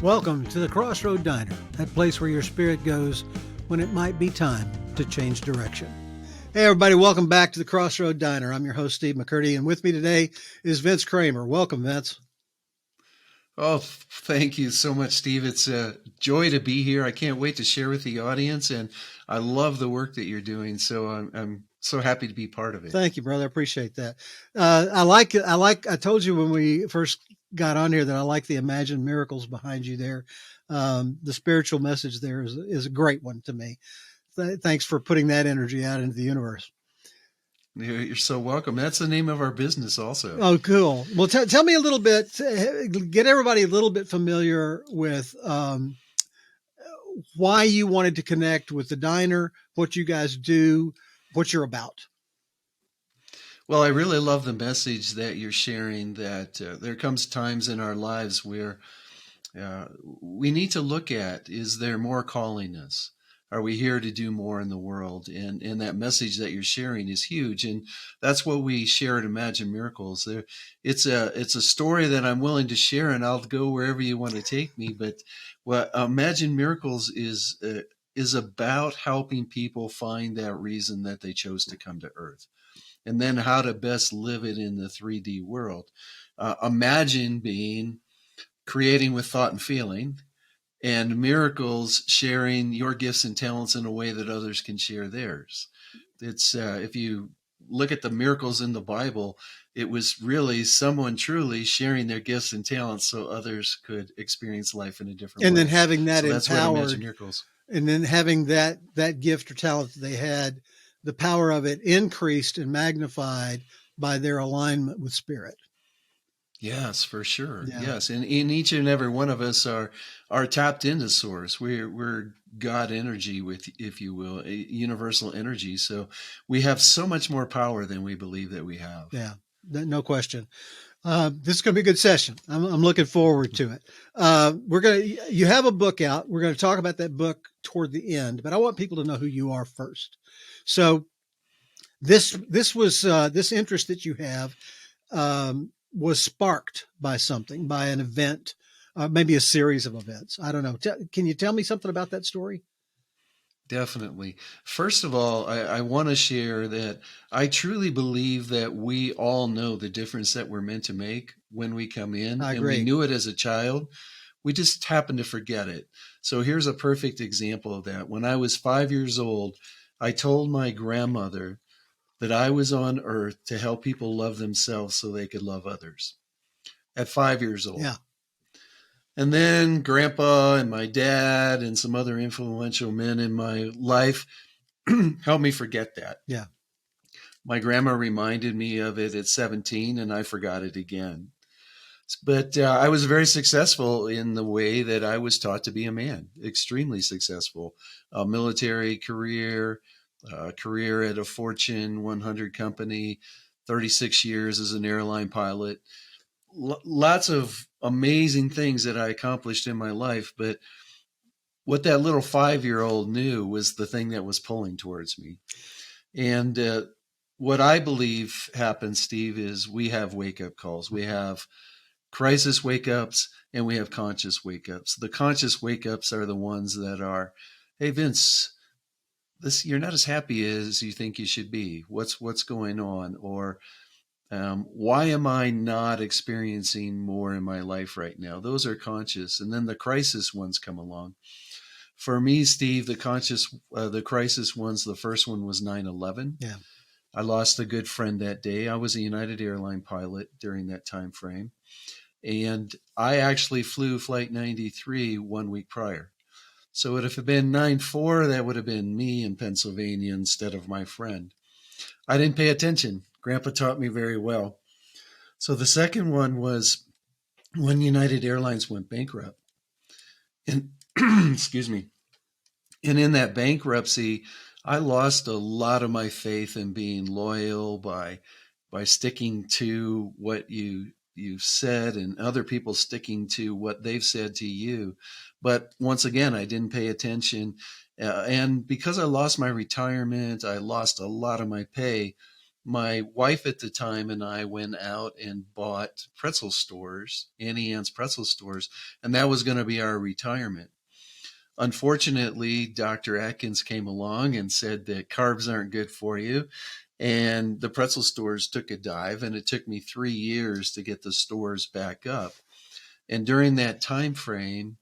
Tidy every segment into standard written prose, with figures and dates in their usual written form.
Welcome to the CrossRoad Diner, that place where your spirit goes when it might be time to change direction. Hey, everybody, welcome back to the CrossRoad Diner. I'm your host, Steve McCurdy, and with me today is Vince Kramer. Welcome, Vince. Oh, thank you so much, Steve. It's a joy to be here. I can't wait to share with the audience, and I love the work that you're doing. So I'm so happy to be part of it. Thank you, brother. I appreciate that. I told you when we first got on here that I like the Imagine Miracles behind you there. The spiritual message there is a great one to me. Thanks for putting that energy out into the universe. You're so welcome. That's the name of our business also. Oh, cool. Well, tell me a little bit, get everybody a little bit familiar with why you wanted to connect with the diner, what you guys do, what you're about. Well, I really love the message that you're sharing, that there comes times in our lives where we need to look at, is there more calling us? Are we here to do more in the world? And that message that you're sharing is huge. And that's what we share at Imagine Miracles. It's a story that I'm willing to share, and I'll go wherever you want to take me. But what Imagine Miracles is about helping people find that reason that they chose to come to Earth, and then how to best live it in the 3D world. Imagine being creating with thought and feeling, and miracles sharing your gifts and talents in a way that others can share theirs. It's if you look at the miracles in the Bible, it was really someone truly sharing their gifts and talents so others could experience life in a different way. And then having that that's what Imagine empowered, Miracles. and then having that gift or talent that they had, the power of it increased and magnified by their alignment with spirit. Yes, for sure. Yeah. Yes, and in each and every one of us are tapped into source. We're God energy, with, if you will, a universal energy. So we have so much more power than we believe that we have. Yeah, no question. This is going to be a good session. I'm looking forward to it. You have a book out. We're going to talk about that book toward the end, but I want people to know who you are first. So this interest that you have, was sparked by something, by an event, maybe a series of events. I don't know. Can you tell me something about that story? Definitely. First of all, I want to share that I truly believe that we all know the difference that we're meant to make when we come in. I And agree. we knew it as a child. We just happen to forget it. So here's a perfect example of that. When I was 5 years old, I told my grandmother that I was on earth to help people love themselves so they could love others at 5 years old. Yeah. And then grandpa and my dad and some other influential men in my life helped me forget that. Yeah. My grandma reminded me of it at 17, and I forgot it again. But I was very successful in the way that I was taught to be a man, extremely successful. A military career, career at a Fortune 100 company, 36 years as an airline pilot. Lots of amazing things that I accomplished in my life. But what that little 5-year-old knew was the thing that was pulling towards me. And what I believe happens, Steve, is we have wake-up calls. We have crisis wake-ups, and we have conscious wake-ups. The conscious wake-ups are the ones that are, hey, Vince, you're not as happy as you think you should be. What's going on? Or why am I not experiencing more in my life right now? Those are conscious. And then the crisis ones come along. For me, Steve, the crisis ones, the first one was 9/11. Yeah. I lost a good friend that day. I was a United Airline pilot during that time frame. And I actually flew Flight 93 1 week prior. So if it had been 9/4, that would have been me in Pennsylvania instead of my friend. I didn't pay attention. Grandpa taught me very well. So the second one was when United Airlines went bankrupt. And excuse me. And in that bankruptcy, I lost a lot of my faith in being loyal by sticking to what you've said, and other people sticking to what they've said to you. But once again, I didn't pay attention. And because I lost my retirement, I lost a lot of my pay. my wife at the time and I went out and bought pretzel stores, Annie Ann's pretzel stores, and that was going to be our retirement. Unfortunately, Dr. Atkins came along and said that carbs aren't good for you. And the pretzel stores took a dive, and it took me 3 years to get the stores back up. And during that time frame,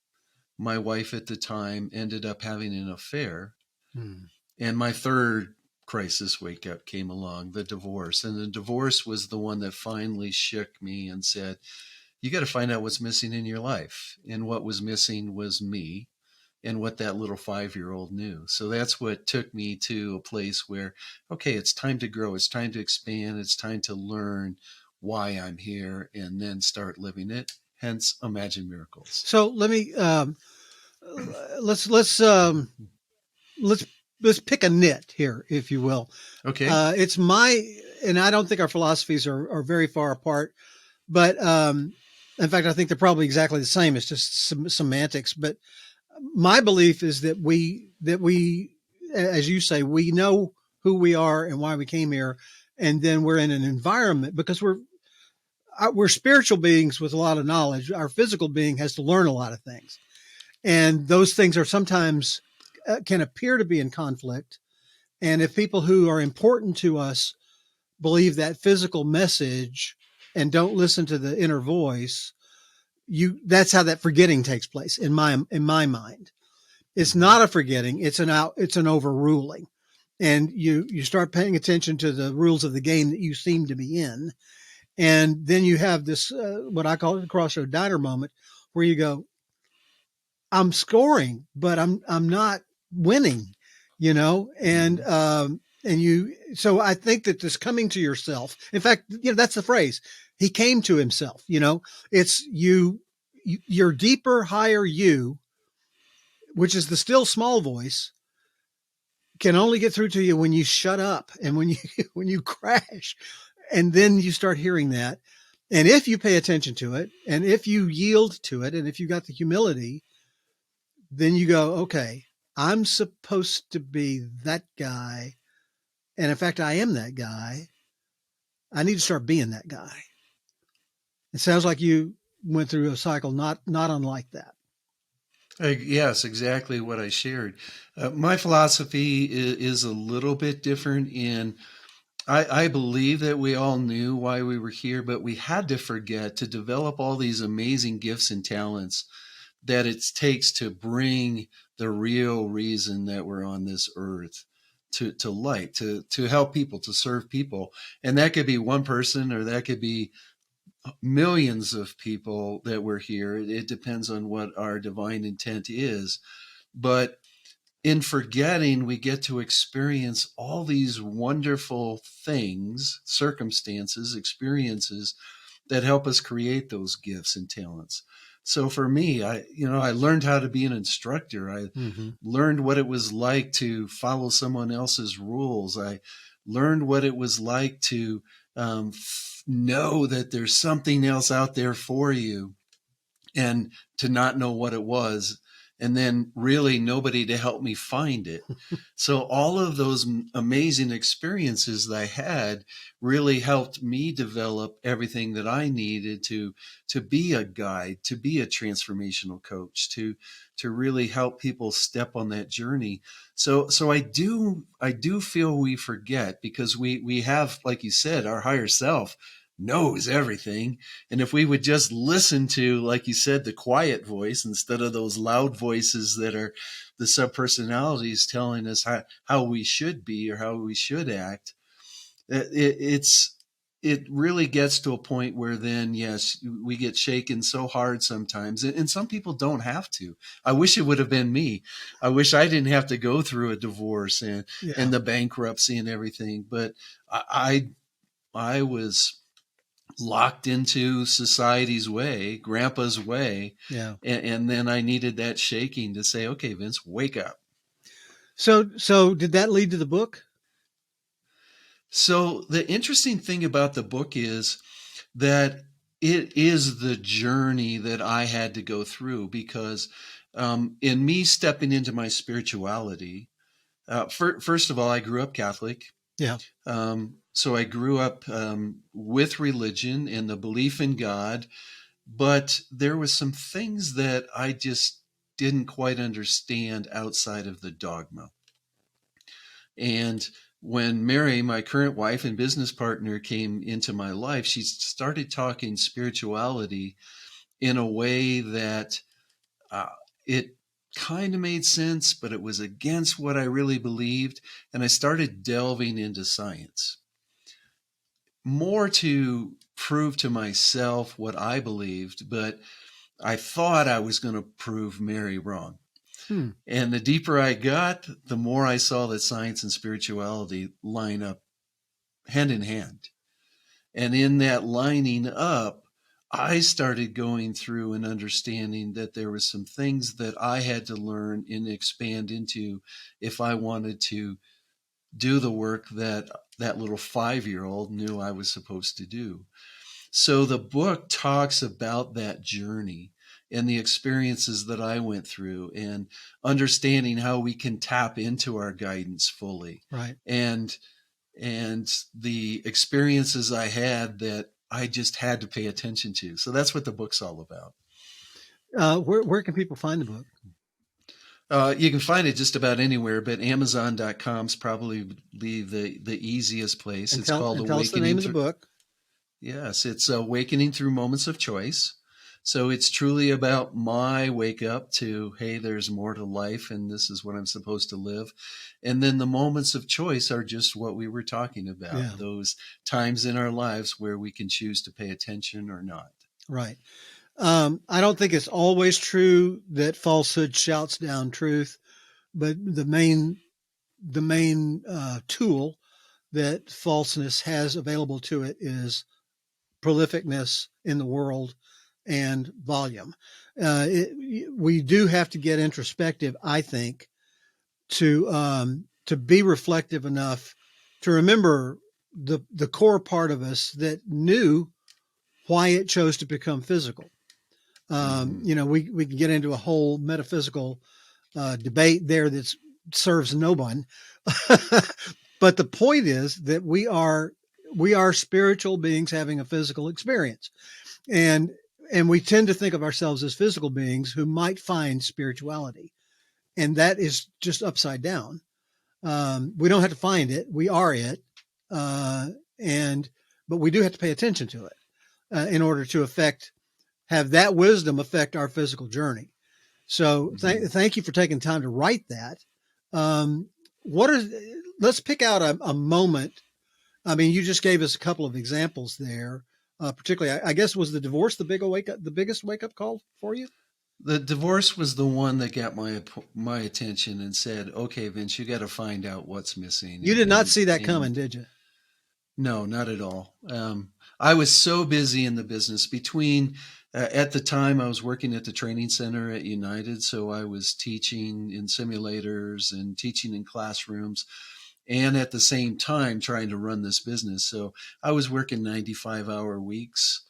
my wife at the time ended up having an affair. Hmm. And my third crisis wake up came along, the divorce. And the divorce was the one that finally shook me and said, you got to find out what's missing in your life. And what was missing was me and what that little 5-year-old knew. So that's what took me to a place where, okay, it's time to grow. It's time to expand. It's time to learn why I'm here and then start living it. Hence, Imagine Miracles. So let me let's let's um, let's let's pick a nit here, if you will. Okay. It's my, and I don't think our philosophies are very far apart, but in fact, I think they're probably exactly the same. It's just some semantics. But my belief is that we, as you say, we know who we are and why we came here, and then we're in an environment because we're spiritual beings with a lot of knowledge. Our physical being has to learn a lot of things, and those things are sometimes can appear to be in conflict. And if people who are important to us believe that physical message and don't listen to the inner voice, that's how that forgetting takes place in my mind. It's not a forgetting, it's an overruling. And you start paying attention to the rules of the game that you seem to be in. And then you have this what I call the CrossRoad Diner moment where you go, I'm scoring, but I'm not winning, so I think that this coming to yourself, in fact, that's the phrase. He came to himself, it's your deeper, higher you, which is the still small voice, can only get through to you when you shut up and when you, when you crash, and then you start hearing that. And if you pay attention to it and if you yield to it and if you got the humility, then you go, okay, I'm supposed to be that guy. And in fact, I am that guy. I need to start being that guy. It sounds like you went through a cycle not unlike that. Yes, exactly what I shared. My philosophy is a little bit different in I believe that we all knew why we were here, but we had to forget to develop all these amazing gifts and talents that it takes to bring the real reason that we're on this earth to light, to help people, to serve people. And that could be one person or that could be millions of people that we're here. It depends on what our divine intent is. But in forgetting, we get to experience all these wonderful things, circumstances, experiences that help us create those gifts and talents. So for me, I learned how to be an instructor. I Mm-hmm. learned what it was like to follow someone else's rules. I learned what it was like to know that there's something else out there for you and to not know what it was, and then really nobody to help me find it. So all of those amazing experiences that I had really helped me develop everything that I needed to be a guide, to be a transformational coach, to really help people step on that journey. So I do feel we forget because we have, like you said, our higher self knows everything. And if we would just listen to, like you said, the quiet voice instead of those loud voices that are the subpersonalities telling us how we should be or how we should act, it really gets to a point where then, yes, we get shaken so hard sometimes. And some people don't have to. I wish it would have been me. I wish I didn't have to go through a divorce Yeah. and the bankruptcy and everything. But I was locked into society's way, grandpa's way. Yeah. And then I needed that shaking to say, okay, Vince, wake up. So did that lead to the book? So the interesting thing about the book is that it is the journey that I had to go through because in me stepping into my spirituality, first of all, I grew up Catholic. Yeah. So I grew up with religion and the belief in God, but there was some things that I just didn't quite understand outside of the dogma. And when Mary, my current wife and business partner, came into my life, she started talking spirituality in a way that uh, it kind of made sense, but it was against what I really believed. And I started delving into science more to prove to myself what I believed, but I thought I was going to prove Mary wrong. Hmm. And the deeper I got, the more I saw that science and spirituality line up hand in hand. And in that lining up, I started going through and understanding that there was some things that I had to learn and expand into if I wanted to do the work that that little 5-year-old knew I was supposed to do. So the book talks about that journey and the experiences that I went through and understanding how we can tap into our guidance fully. Right. And the experiences I had that I just had to pay attention to. So that's what the book's all about. Where can people find the book? You can find it just about anywhere, but Amazon.com is probably the easiest place. And It's called tell us the name Awakening of the Through. book. Yes, it's Awakening Through Moments of Choice. So it's truly about my wake up to, hey, there's more to life and this is what I'm supposed to live. And then the moments of choice are just what we were talking about, Yeah. those times in our lives where we can choose to pay attention or not. Right. I don't think it's always true that falsehood shouts down truth, but the main tool that falseness has available to it is prolificness in the world and volume. We do have to get introspective, I think, to be reflective enough to remember the core part of us that knew why it chose to become physical. Mm-hmm. We can get into a whole metaphysical debate there that serves no one. But the point is that we are spiritual beings having a physical experience, and we tend to think of ourselves as physical beings who might find spirituality, and that is just upside down. We don't have to find it; we are it, uh, and but we do have to pay attention to it in order to have that wisdom affect our physical journey. So Mm-hmm. thank you for taking time to write that. Um, what are let's pick out a moment. I mean, you just gave us a couple of examples there. Particularly, I guess, was the divorce the biggest wake up call for you? The divorce was the one that got my attention and said, "Okay, Vince, you got to find out what's missing." You did not see that coming, And did you? no, not at all. I was so busy in the business between. At the time, I was working at the training center at United, so I was teaching in simulators and teaching in classrooms, and at the same time trying to run this business. So I was working 95-hour weeks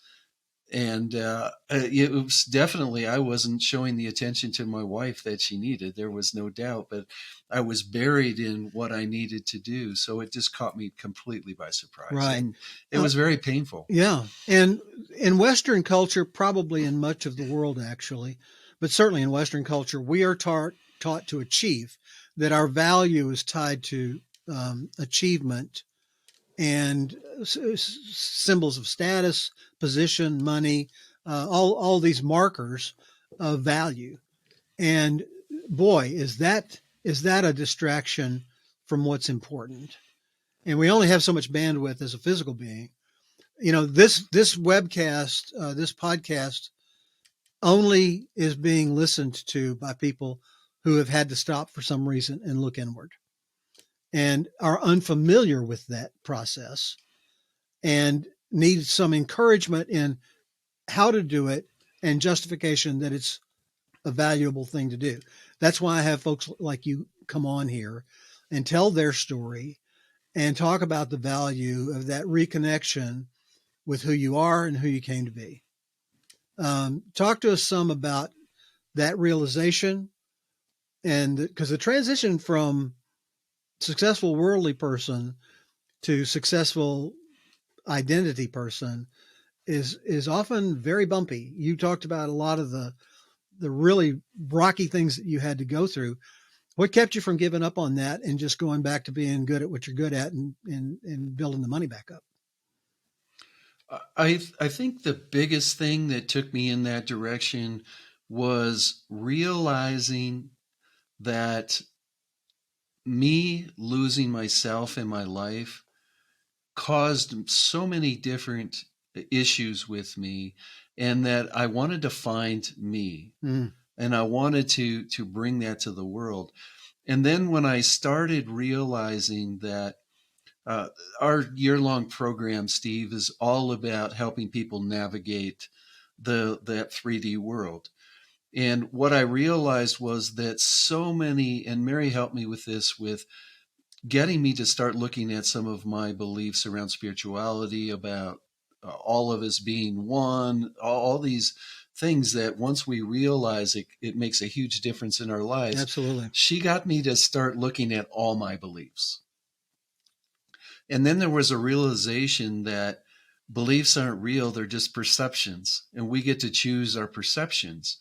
and it was definitely I wasn't showing the attention to my wife that she needed. There was no doubt, but I was buried in what I needed to do, so it just caught me completely by surprise, Right. and it Uh, was very painful. yeah. And in Western culture, probably in much of the world, actually, but certainly in Western culture, we are taught to achieve, that our value is tied to achievement and symbols of status, position, money, all these markers of value. And boy, is that a distraction from what's important. And we only have so much bandwidth as a physical being. This webcast, this podcast, only is being listened to by people who have had to stop for some reason and look inward and are unfamiliar with that process and need some encouragement in how to do it and justification that it's a valuable thing to do. That's why I have folks like you come on here and tell their story and talk about the value of that reconnection with who you are and who you came to be. Talk to us some about that realization, and because the transition from successful worldly person to successful identity person is often very bumpy. You talked about a lot of the really rocky things that you had to go through. What kept you from giving up on that and just going back to being good at what you're good at and building the money back up? I think the biggest thing that took me in that direction was realizing that me losing myself in my life caused so many different issues with me, and that I wanted to find me, Mm, and I wanted to bring that to the world. And then when I started realizing that uh, our year-long program, Steve, is all about helping people navigate that 3D world. And what I realized was that so many, and Mary helped me with this, with getting me to start looking at some of my beliefs around spirituality, about all of us being one, all these things that once we realize it, it makes a huge difference in our lives. absolutely. She got me to start looking at all my beliefs. And then there was a realization that beliefs aren't real, they're just perceptions, and we get to choose our perceptions.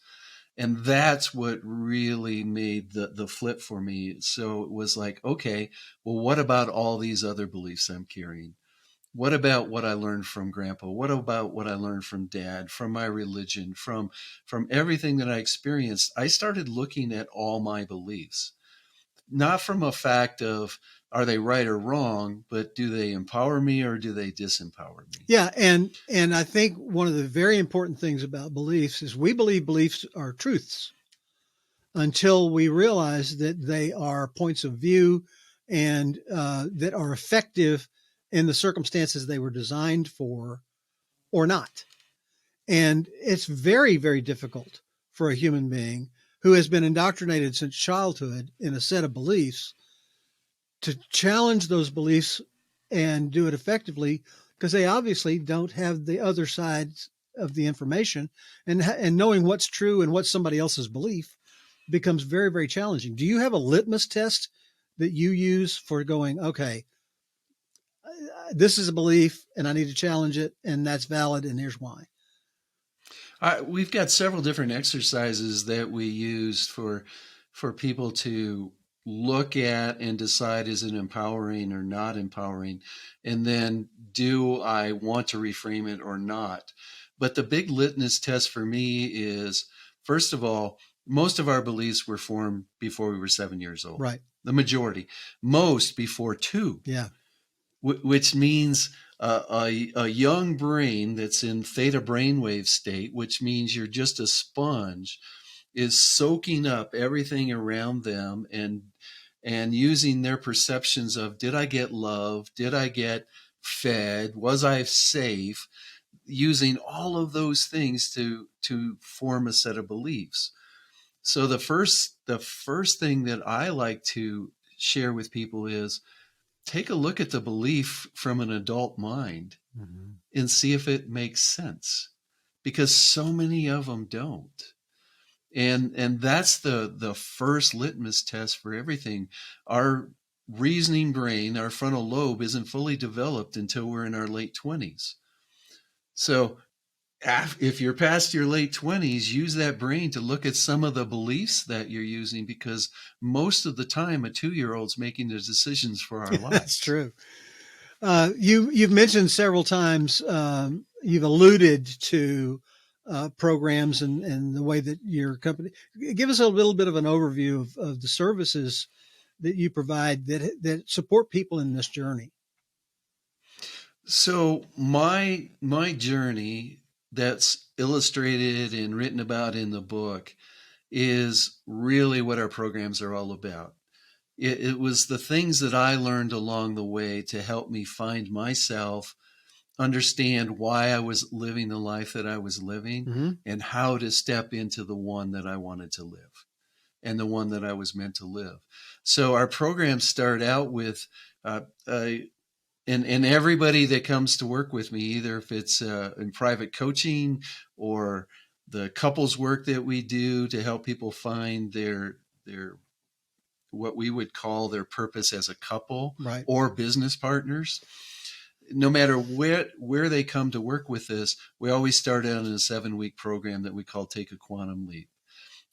And that's what really made the flip for me. So it was like, okay, well, what about all these other beliefs I'm carrying? What about what I learned from grandpa? What about what I learned from dad, from my religion, from everything that I experienced? I started looking at all my beliefs, not from a fact of are they right or wrong, but do they empower me or do they disempower me? Yeah, and I think one of the very important things about beliefs is we believe beliefs are truths until we realize that they are points of view and that are effective in the circumstances they were designed for or not. And it's very, very difficult for a human being who has been indoctrinated since childhood in a set of beliefs to challenge those beliefs and do it effectively because they obviously don't have the other sides of the information, and knowing what's true and what's somebody else's belief becomes very, very challenging. Do you have a litmus test that you use for going, okay, this is a belief and I need to challenge it and that's valid and here's why? We've got several different exercises that we use for people to look at and decide, is it empowering or not empowering, and then do I want to reframe it or not. But the big litmus test for me is, first of all, most of our beliefs were formed before we were 7 years old. Right. The majority, most before two, Yeah. which means a young brain that's in theta brainwave state, which means you're just a sponge, is soaking up everything around them and using their perceptions of, did I get love? Did I get fed? Was I safe? Using all of those things to form a set of beliefs. So the first thing that I like to share with people is, take a look at the belief from an adult mind Mm-hmm. and see if it makes sense, because so many of them don't. And that's the first litmus test for everything. Our reasoning brain, our frontal lobe, isn't fully developed until we're in our late 20s. So if you're past your late 20s, use that brain to look at some of the beliefs that you're using, because most of the time a 2-year-old's making the decisions for our That's lives. true. You've mentioned several times, you've alluded to programs and the way that your company. Give us a little bit of an overview of the services that you provide that support people in this journey. So my journey, that's illustrated and written about in the book, is really what our programs are all about. It was the things that I learned along the way to help me find myself, understand why I was living the life that I was living, Mm-hmm. and how to step into the one that I wanted to live and the one that I was meant to live. So our programs start out with uh, a and everybody that comes to work with me, either if it's in private coaching or the couples work that we do to help people find their what we would call their purpose as a couple Right. or business partners. No matter where they come to work with us, we always start out in a 7-week program that we call Take a Quantum Leap.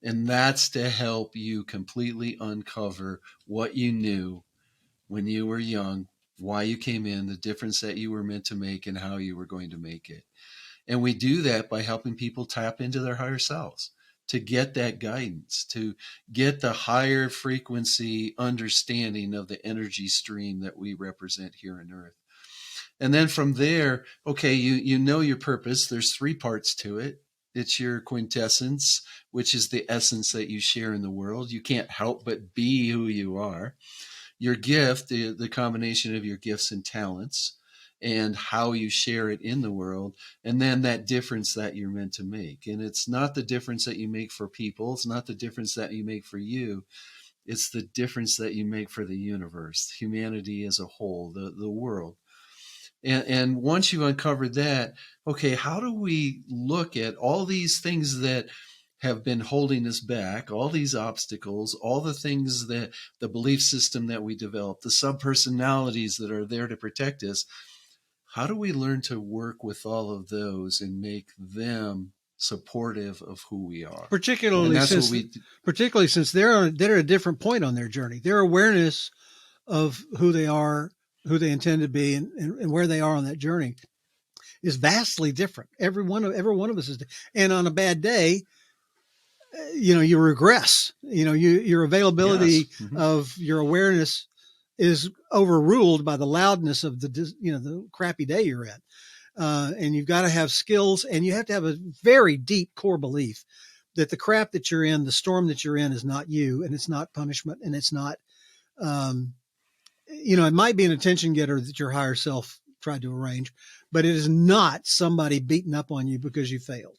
And that's to help you completely uncover what you knew when you were young, why you came in, the difference that you were meant to make, and how you were going to make it. And we do that by helping people tap into their higher selves, to get that guidance, to get the higher frequency understanding of the energy stream that we represent here on Earth. And then from there, okay, you know your purpose. There's 3 parts to it. It's your quintessence, which is the essence that you share in the world. You can't help but be who you are. Your gift, the combination of your gifts and talents, and how you share it in the world, and then that difference that you're meant to make. And it's not the difference that you make for people. It's not the difference that you make for you. It's the difference that you make for the universe, humanity as a whole, the world. And once you uncover that, okay, how do we look at all these things that have been holding us back, all these obstacles, all the things that the belief system that we developed, the subpersonalities that are there to protect us? How do we learn to work with all of those and make them supportive of who we are? Particularly since they're at a different point on their journey. Their awareness of who they are, who they intend to be, and where they are on that journey is vastly different. Every one of us is, and on a bad day, you regress. Your availability of your awareness is overruled by the loudness of the crappy day you're in. And you've got to have skills, and you have to have a very deep core belief that the crap that you're in, the storm that you're in, is not you, and it's not punishment, and it's not, it might be an attention getter that your higher self tried to arrange, but it is not somebody beating up on you because you failed.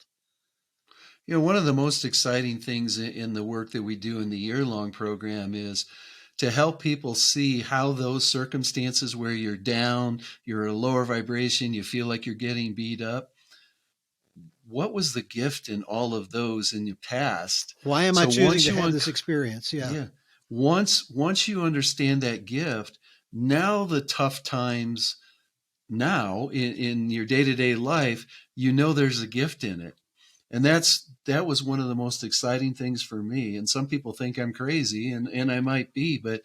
One of the most exciting things in the work that we do in the year-long program is to help people see how those circumstances where you're down, you're a lower vibration, you feel like you're getting beat up, what was the gift in all of those in your past? Why am I choosing to have this experience? Yeah. Once you understand that gift, now the tough times now in your day-to-day life, there's a gift in it. And that was one of the most exciting things for me. And some people think I'm crazy, and I might be, but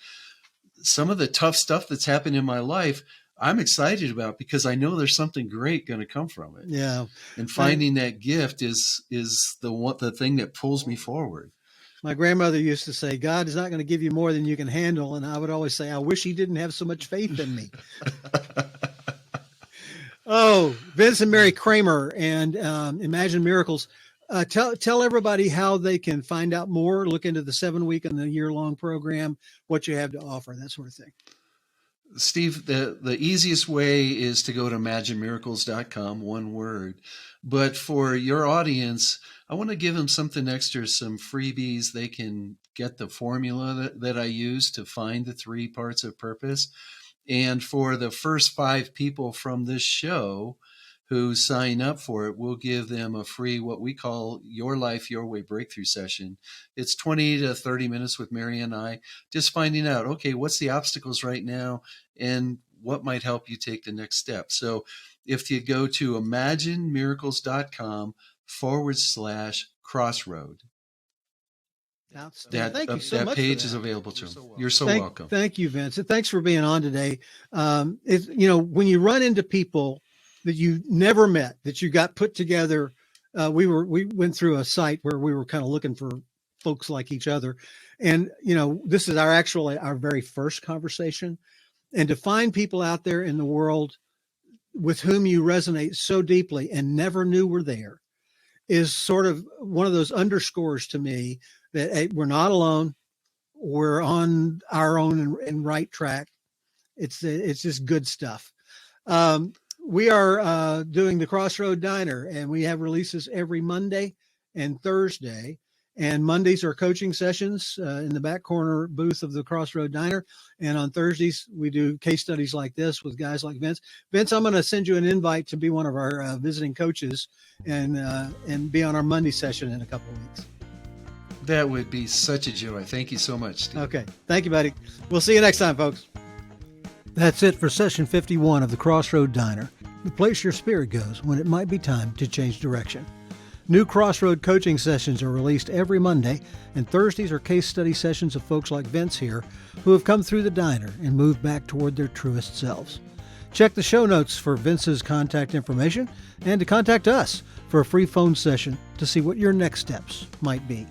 some of the tough stuff that's happened in my life, I'm excited about because I know there's something great going to come from it. Yeah. And finding that gift is the thing that pulls me forward. My grandmother used to say, God is not going to give you more than you can handle. And I would always say, I wish he didn't have so much faith in me. Oh, Vince and Mary Kramer and Imagine Miracles. Tell everybody how they can find out more, look into the 7-week and the year-long program, what you have to offer, that sort of thing. Steve, the easiest way is to go to ImagineMiracles.com, one word. But for your audience, I want to give them something extra, some freebies. They can get the formula that I use to find the 3 parts of purpose. And for the first 5 people from this show who sign up for it, we'll give them a free, what we call Your Life, Your Way Breakthru session. It's 20 to 30 minutes with Mary and I, just finding out, okay, what's the obstacles right now and what might help you take the next step. So if you go to ImagineMiracles.com/crossroad, that page is available to them. You're so welcome. Thank you, Vince. And thanks for being on today. When you run into people that you never met, that you got put together, we went through a site where we were kind of looking for folks like each other. And, this is our very first conversation. And to find people out there in the world with whom you resonate so deeply and never knew were there is sort of one of those underscores to me that, hey, we're not alone. We're on our own and right track. It's just good stuff. We are doing the CrossRoad Diner, and we have releases every Monday and Thursday. And Mondays are coaching sessions in the back corner booth of the CrossRoad Diner. And on Thursdays, we do case studies like this with guys like Vince. Vince, I'm going to send you an invite to be one of our visiting coaches and be on our Monday session in a couple of weeks. That would be such a joy. Thank you so much, Steve. Okay. Thank you, buddy. We'll see you next time, folks. That's it for session 51 of the CrossRoad Diner, the place your spirit goes when it might be time to change direction. New CrossRoad coaching sessions are released every Monday, and Thursdays are case study sessions of folks like Vince here who have come through the diner and moved back toward their truest selves. Check the show notes for Vince's contact information and to contact us for a free phone session to see what your next steps might be.